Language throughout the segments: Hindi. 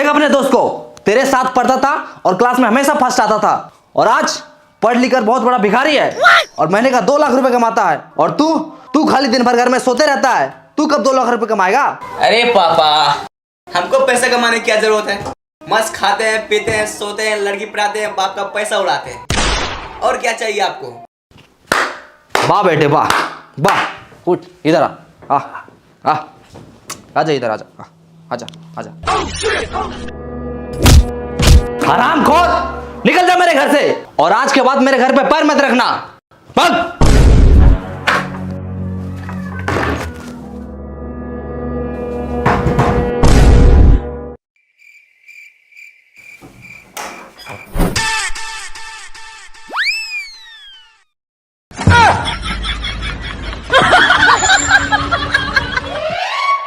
देख अपने दोस्त को, तेरे साथ पढ़ता था और क्लास में हमेशा फर्स्ट आता था, और आज पढ़ लिख कर बहुत बड़ा भिखारी है और महीने का 2 लाख रुपए कमाता है। और तू खाली दिन भर घर में सोते रहता है। तू कब 2 लाख रुपए कमाएगा? अरे पापा, हमको पैसा कमाने की क्या जरूरत है? मस्त खाते हैं, पीते हैं, सोते हैं, लड़की पढ़ाते हैं, बाप का पैसा उड़ाते हैं। और क्या चाहिए आपको? वाह बेटे वाह वाह। उठ इधर आ आजा इधर आजा आजा आजा। हरामखोर, निकल जा मेरे घर से, और आज के बाद मेरे घर पे पैर मत रखना। भाग।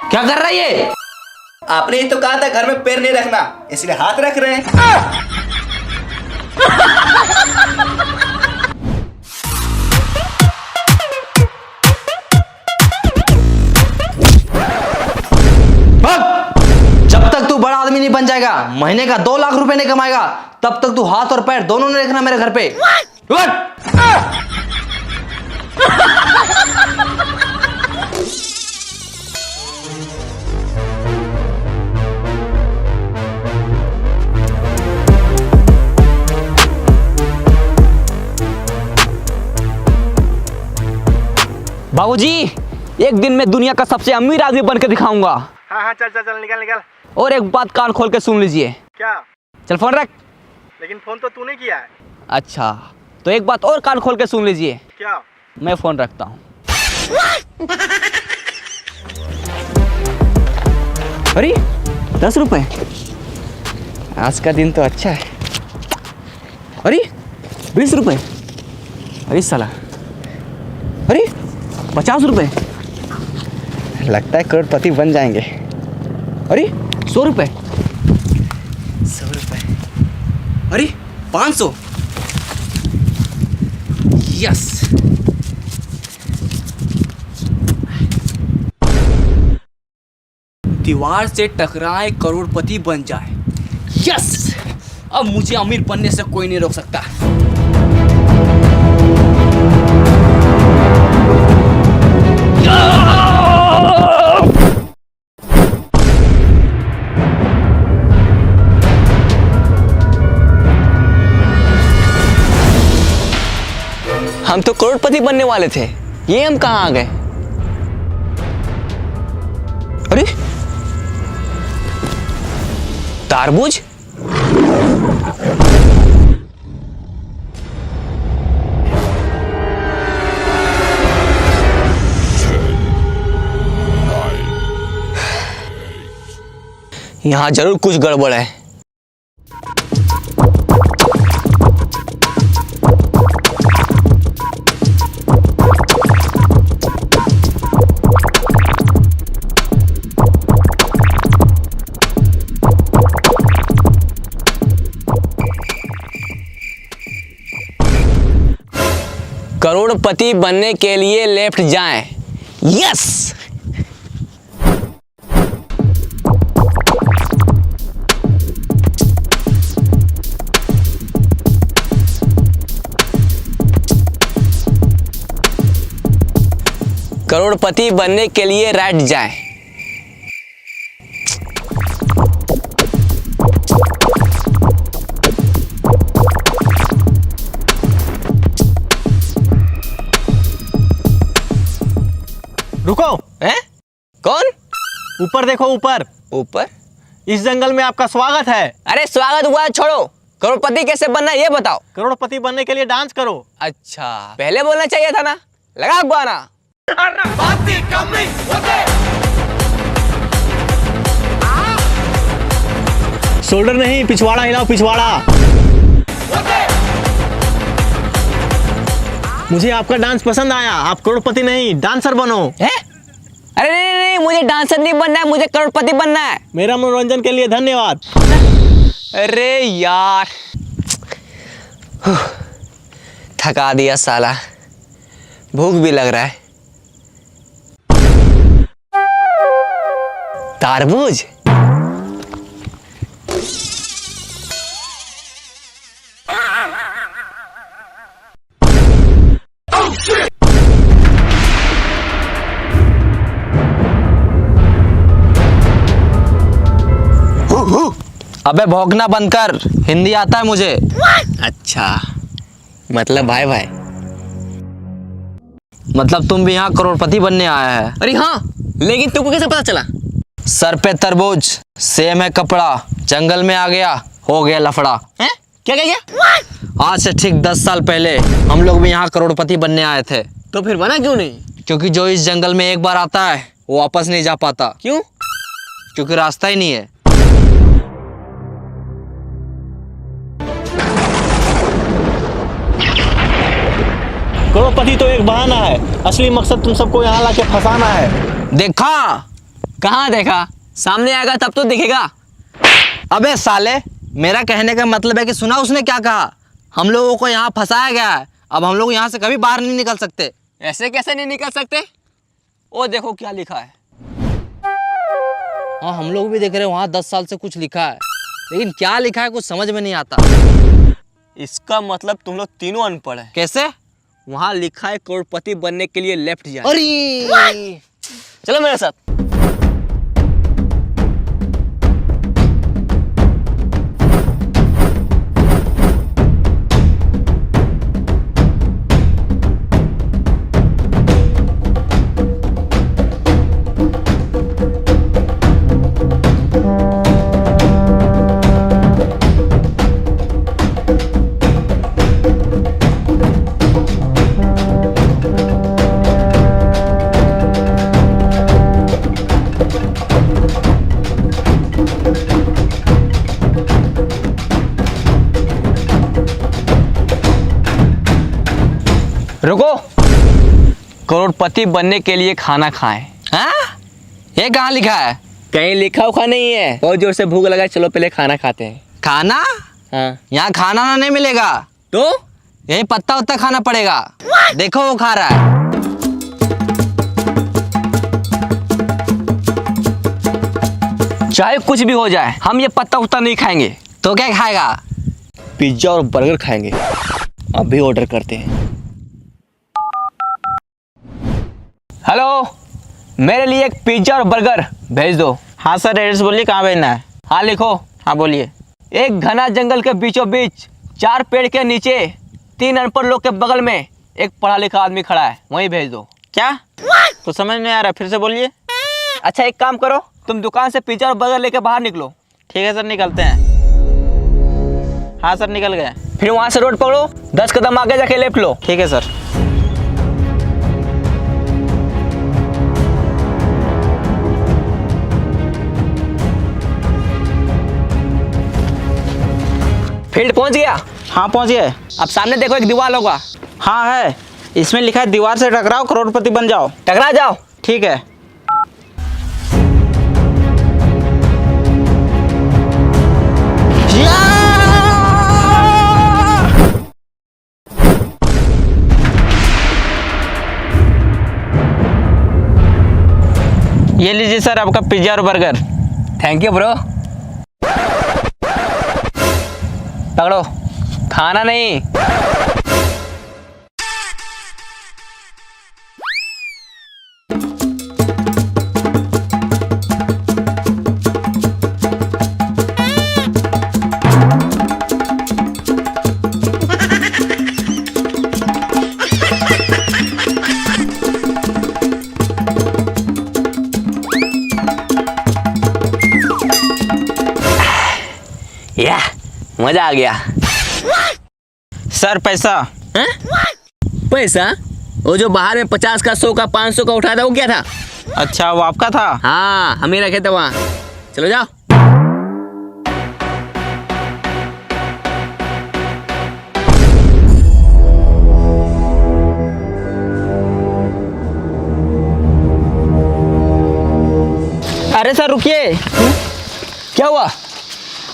क्या कर रहा है ये? आपने ही तो कहा था घर में पैर नहीं रखना, इसलिए हाथ रख रहे हैं। जब तक तू बड़ा आदमी नहीं बन जाएगा, महीने का 2 लाख रुपए नहीं कमाएगा, तब तक तू हाथ और पैर दोनों नहीं रखना मेरे घर पे। बाबूजी, एक दिन मैं दुनिया का सबसे अमीर आदमी बनकर दिखाऊंगा। हाँ चल निकल। और एक बात कान खोल के सुन लीजिए। क्या? चल फोन रख। लेकिन फोन तो तूने किया है। अच्छा, तो एक बात और कान खोल के सुन लीजिए। क्या? मैं फोन रखता हूँ। अरे 10 रुपए, आज का दिन तो अच्छा है। अरे 20 रुपए, अरे साला, अरे 50 रुपए, लगता है करोड़पति बन जाएंगे। अरे 100 रुपए, 100 रुपए, अरे 500, यस। दीवार से टकराए करोड़पति बन जाए, यस। अब मुझे अमीर बनने से कोई नहीं रोक सकता। हम तो करोड़पति बनने वाले थे, ये हम कहाँ आ गए? अरे तारबूज, यहाँ जरूर कुछ गड़बड़ है। करोड़पति बनने के लिए लेफ्ट जाएं, यस। करोड़पति बनने के लिए राइट जाएं। रुको। हैं? कौन? ऊपर देखो, ऊपर। ऊपर? इस जंगल में आपका स्वागत है। अरे स्वागत हुआ छोड़ो, करोड़पति कैसे बनना है ये बताओ। करोड़पति बनने के लिए डांस करो। अच्छा, पहले बोलना चाहिए था ना। लगा गाना। शोल्डर नहीं, पिछवाड़ा हिलाओ, पिछवाड़ा। मुझे आपका डांस पसंद आया। आप करोड़पति नहीं, डांसर बनो। है? अरे नहीं, मुझे डांसर नहीं बनना है, मुझे करोड़पति बनना है। मेरा मनोरंजन के लिए धन्यवाद। अरे यार, थका दिया साला, भूख भी लग रहा है। तारबूज, अबे भौंकना बंद कर, हिंदी आता है मुझे। अच्छा, मतलब भाई भाई। मतलब तुम भी यहाँ करोड़पति बनने आया है? अरे हाँ, लेकिन तुमको कैसे पता चला? सर पे तरबूज, सेम है कपड़ा, जंगल में आ गया, हो गया लफड़ा। हैं? क्या क्या क्या? आज से ठीक 10 साल पहले हम लोग भी यहाँ करोड़पति बनने आए थे। तो फिर बना क्यों नहीं? क्योंकि जो इस जंगल में एक बार आता है वो वापस नहीं जा पाता। क्यों? क्योंकि रास्ता ही नहीं है। करोड़पति तो एक बहाना है, असली मकसद तुम सबको यहाँ लाके फंसाना है। देखा? कहाँ देखा? सामने आएगा तब तो दिखेगा। अबे साले, मेरा कहने का मतलब है कि सुना उसने क्या कहा? हम लोगों को यहाँ फंसाया गया है, अब हम लोग यहाँ से कभी बाहर नहीं निकल सकते। ऐसे कैसे नहीं निकल सकते? ओ देखो क्या लिखा है। हाँ, हम लोग भी देख रहे हैं वहाँ 10 साल से कुछ लिखा है, लेकिन क्या लिखा है कुछ समझ में नहीं आता। इसका मतलब तुम लोग तीनों अनपढ़ हैं। कैसे? वहाँ लिखा है करोड़पति बनने के लिए लेफ्ट जाए। अरे चलो मेरे साथ। रुको, करोड़पति बनने के लिए खाना खाएं। हाँ? ये कहाँ लिखा है? कहीं लिखा उखा नहीं है। बहुत जोर से भूख लगा है, चलो पहले खाना खाते हैं। खाना? हाँ। यहाँ खाना ना नहीं मिलेगा, तो यही पत्ता उत्ता खाना पड़ेगा। देखो वो खा रहा है। चाहे कुछ भी हो जाए, हम ये पत्ता उत्ता नहीं खाएंगे। तो क्या खाएगा? पिज्जा और बर्गर खाएंगे। अभी ऑर्डर करते हैं। हेलो, मेरे लिए एक पिज्जा और बर्गर भेज दो। हाँ सर, एड्रेस बोलिए, कहाँ भेजना है? हाँ लिखो। हाँ बोलिए। एक घना जंगल के बीचों बीच 4 पेड़ के नीचे 3 अनपढ़ लोग के बगल में एक पढ़ा लिखा आदमी खड़ा है, वहीं भेज दो। क्या? तो समझ नहीं आ रहा, फिर से बोलिए। अच्छा एक काम करो, तुम दुकान से पिज्जा और बर्गर लेके बाहर निकलो। ठीक है सर, निकलते हैं। हाँ सर, निकल गए। फिर वहां से रोड पकड़ो, 10 कदम आगे जाके लेफ्ट लो। ठीक है सर। फील्ड पहुंच गया। हाँ पहुँच गए। अब सामने देखो एक दीवार होगा, हाँ है, इसमें लिखा है दीवार से टकराओ करोड़पति बन जाओ। टकरा जाओ। ठीक है। ये लीजिए सर आपका पिज्जा और बर्गर। Thank you bro. पकड़ो, खाना नहीं। या मजा आ गया। सर पैसा। हैं? पैसा? वो जो बाहर में 50 का, 100 का, 500 का उठाया था, वो क्या था? अच्छा, वो आपका था? हाँ, हम ही रखे थे वहाँ। चलो जाओ। अरे सर रुकिए। क्या हुआ?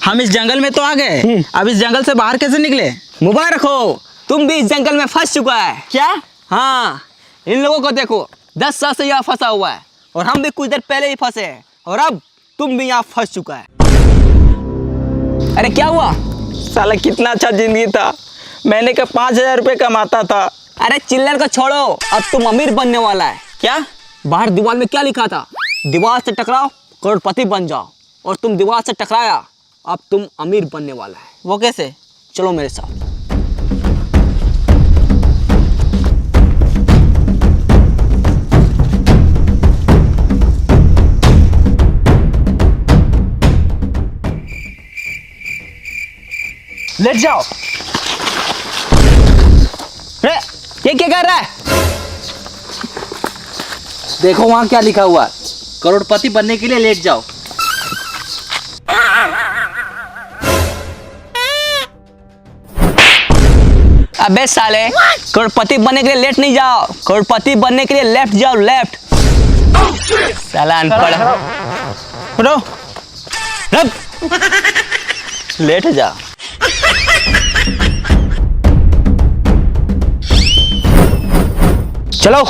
हम इस जंगल में तो आ गए, अब इस जंगल से बाहर कैसे निकले? मुबारक हो, तुम भी इस जंगल में फंस चुका है। क्या? हाँ, इन लोगों को देखो, 10 साल से यहाँ फंसा हुआ है, और हम भी कुछ देर पहले ही फंसे हैं, और अब तुम भी यहाँ फंस चुका है। अरे क्या हुआ? साला कितना अच्छा जिंदगी था, महीने का 5,000 रुपये कमाता था। अरे चिल्लर को छोड़ो, अब तुम अमीर बनने वाला है। क्या? बाहर दीवार में क्या लिखा था? दीवार से टकराओ करोड़पति बन जाओ, और तुम दीवार से टकराया अब तुम अमीर बनने वाला है। वो कैसे? चलो मेरे साथ। लेट जाओ। रे, ये क्या कर रहा है? देखो वहां क्या लिखा हुआ है, करोड़पति बनने के लिए लेट जाओ। अबे साले, करोड़पति बनने के लिए लेट नहीं जाओ, करोड़पति बनने के लिए लेफ्ट जाओ, लेफ्ट। साला अनपढ़। उठो। रब। लेट जा। चलो।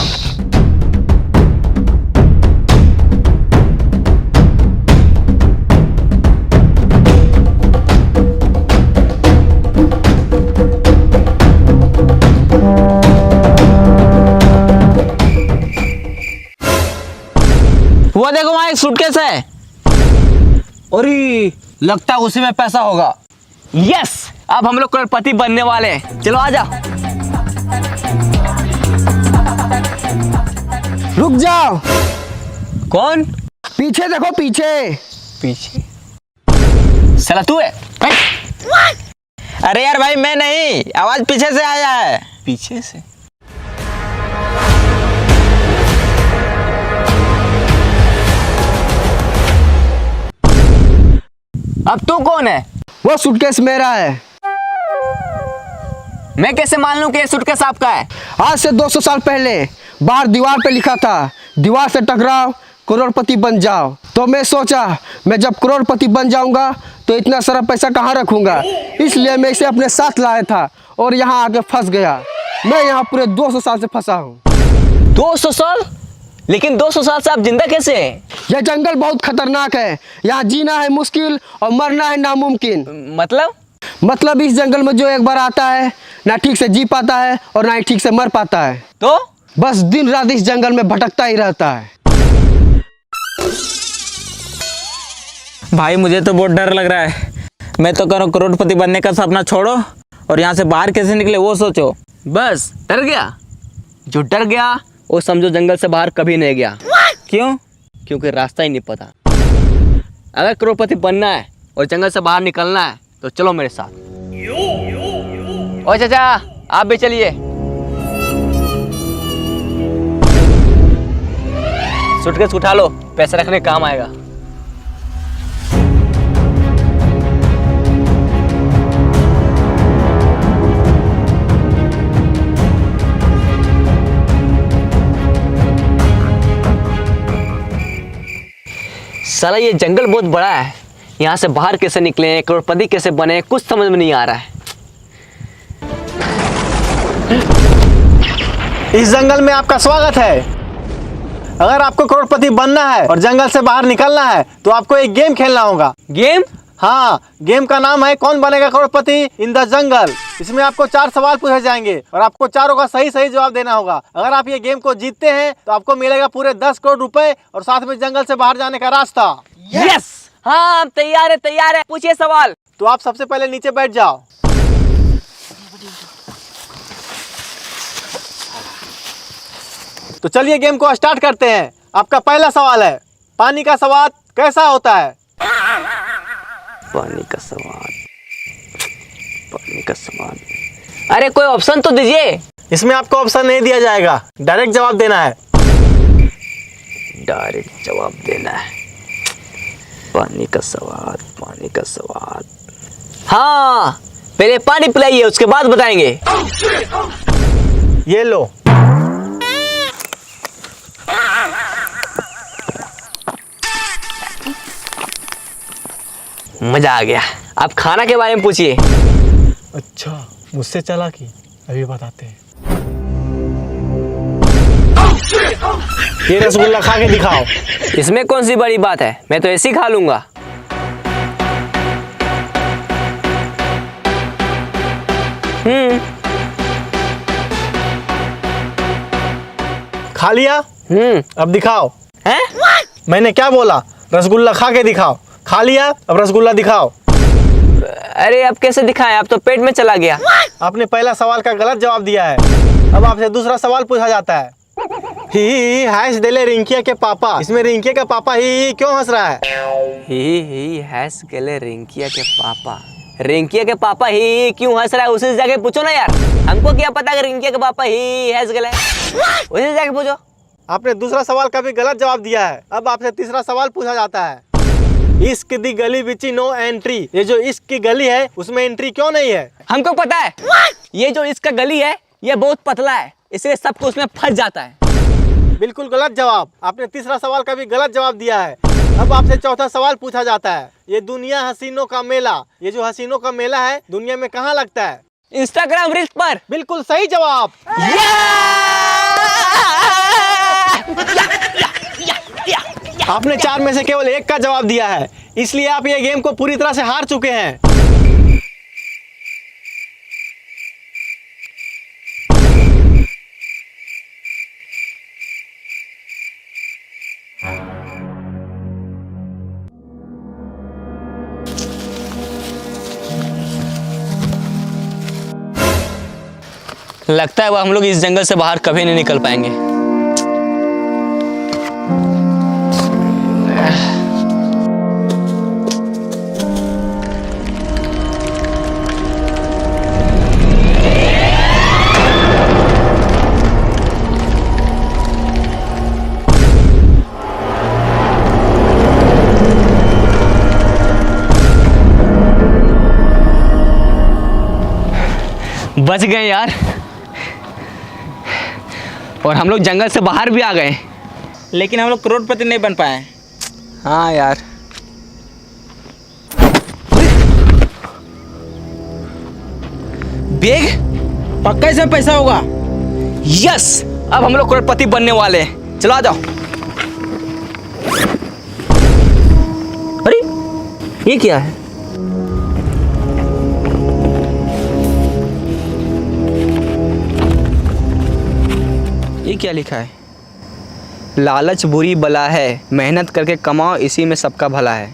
वो देखो वहां एक सूटकेस है। अरे लगता है उसी में पैसा होगा। यस, अब हम लोग करोड़पति बनने वाले हैं। चलो आजा। रुक जाओ, कौन? पीछे देखो पीछे। पीछे? साला तू है? अरे यार भाई मैं नहीं, आवाज पीछे से आया है। पीछे से? अब तू कौन है? वो सूटकेस मेरा है। मैं कैसे मान लूं कि ये सूटकेस आपका है? आज से 200 साल पहले बाहर दीवार पे लिखा था, दीवार से टकराओ करोड़पति बन जाओ। तो मैं सोचा मैं जब करोड़पति बन जाऊंगा तो इतना सारा पैसा कहाँ रखूंगा, इसलिए मैं इसे अपने साथ लाया था और यहाँ आके फंस गया। मैं यहाँ पूरे 200 साल से फंसा हूँ। 200 साल? लेकिन 200 साल से आप जिंदा कैसे हैं? यह जंगल बहुत खतरनाक है, यहाँ जीना है मुश्किल और मरना है नामुमकिन। मतलब इस जंगल में जो एक बार आता है ना ठीक से जी पाता है और ना ही ठीक से मर पाता है, तो बस दिन रात इस जंगल में भटकता ही रहता है। भाई मुझे तो बहुत डर लग रहा है। मैं तो करो करोड़पति बनने का सपना छोड़ो और यहाँ से बाहर कैसे निकले वो सोचो। बस डर गया? जो डर गया वो समझो जंगल से बाहर कभी नहीं गया। क्यों? क्योंकि रास्ता ही नहीं पता। अगर करोड़पति बनना है और जंगल से बाहर निकलना है तो चलो मेरे साथ। ओ चाचा, आप भी चलिए। सूटकेस उठा लो, पैसे रखने काम आएगा। साला ये जंगल बहुत बड़ा है, यहाँ से बाहर कैसे निकले, करोड़पति कैसे बने, कुछ समझ में नहीं आ रहा है। इस जंगल में आपका स्वागत है। अगर आपको करोड़पति बनना है और जंगल से बाहर निकलना है तो आपको एक गेम खेलना होगा। गेम? हाँ, गेम का नाम है कौन बनेगा करोड़पति इन द जंगल। इसमें आपको 4 सवाल पूछे जाएंगे और आपको चारों का सही सही जवाब देना होगा। अगर आप ये गेम को जीतते हैं तो आपको मिलेगा पूरे 10 करोड़ रुपए और साथ में जंगल से बाहर जाने का रास्ता। यस! हाँ, हम तैयार है, तैयार है। पूछिए सवाल। तो आप सबसे पहले नीचे बैठ जाओ। तो चलिए गेम को स्टार्ट करते हैं। आपका पहला सवाल है, पानी का स्वाद कैसा होता है? पानी का स्वाद, पानी का स्वाद। अरे कोई ऑप्शन तो दीजिए। इसमें आपको ऑप्शन नहीं दिया जाएगा, डायरेक्ट जवाब देना है। डायरेक्ट जवाब देना है। पानी का स्वाद, पानी का स्वाद। हाँ, पहले पानी पिलाइए, उसके बाद बताएंगे। ये लो। मजा आ गया। आप खाना के बारे में पूछिए। अच्छा, मुझसे चालाकी, अभी बताते हैं। ये रसगुल्ला खा के दिखाओ। इसमें कौन सी बड़ी बात है, मैं तो ऐसे ही खा लूंगा। खा लिया? अब दिखाओ। हैं? मैंने क्या बोला? रसगुल्ला खा के दिखाओ। खा लिया, अब रसगुल्ला दिखाओ। अरे अब कैसे दिखाएं, अब तो पेट में चला गया। आपने पहला सवाल का गलत जवाब दिया है। अब आपसे दूसरा सवाल पूछा जाता है। ही हैश देले रिंकिया के पापा, इसमें रिंकिया का पापा ही क्यों हंस रहा है? ही हैस गेले रिंकिया के पापा। रिंकिया के पापा ही क्यों हंस रहा है, उसे जाके पूछो ना यार। हमको क्या पता कि रिंकिया के पापा ही हैस गेले, उसे जाके पूछो। आपने दूसरा सवाल का भी गलत जवाब दिया है। अब आपसे तीसरा सवाल पूछा जाता है। इश्क दी गली बिच नो एंट्री, ये जो इश्क की गली है उसमें एंट्री क्यों नहीं है? हमको पता है, ये जो इसका गली है ये बहुत पतला है, इसलिए सबको उसमें फंस जाता है। बिल्कुल गलत जवाब। आपने तीसरा सवाल का भी गलत जवाब दिया है। अब आपसे चौथा सवाल पूछा जाता है। ये दुनिया हसीनों का मेला, ये जो हसीनों का मेला है दुनिया में कहाँ लगता है? इंस्टाग्राम रील्स पर। बिल्कुल सही जवाब। आपने 4 में से केवल 1 का जवाब दिया है, इसलिए आप ये गेम को पूरी तरह से हार चुके हैं। लगता है वो हम लोग इस जंगल से बाहर कभी नहीं निकल पाएंगे। बच गए यार, और हम लोग जंगल से बाहर भी आ गए। लेकिन हम लोग करोड़पति नहीं बन पाए। हाँ यार। बैग, पक्का इसमें पैसा होगा। यस, अब हम लोग करोड़पति बनने वाले हैं। चलो आ जाओ। अरे ये क्या है? ये क्या लिखा है? लालच बुरी बला है, मेहनत करके कमाओ, इसी में सबका भला है।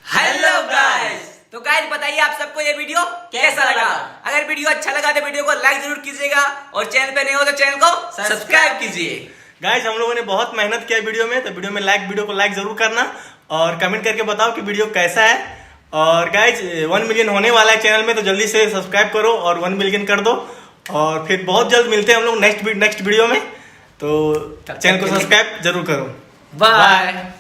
हेलो गाइस, तो गाइस बताइए आप सबको ये वीडियो कैसा लगा? अगर वीडियो अच्छा लगा तो वीडियो को लाइक जरूर कीजिएगा और चैनल पे नए हो तो चैनल को सब्सक्राइब कीजिए। गाइस हम लोगों ने बहुत मेहनत किया वीडियो में, तो वीडियो को लाइक जरूर करना और कमेंट करके बताओ कि वीडियो कैसा है। और गाइस 1 मिलियन होने वाला है चैनल में, तो जल्दी से सब्सक्राइब करो और 1 मिलियन कर दो। और फिर बहुत जल्द मिलते हैं हम लोग नेक्स्ट वीडियो में, तो चैनल को सब्सक्राइब जरूर करो। बाय।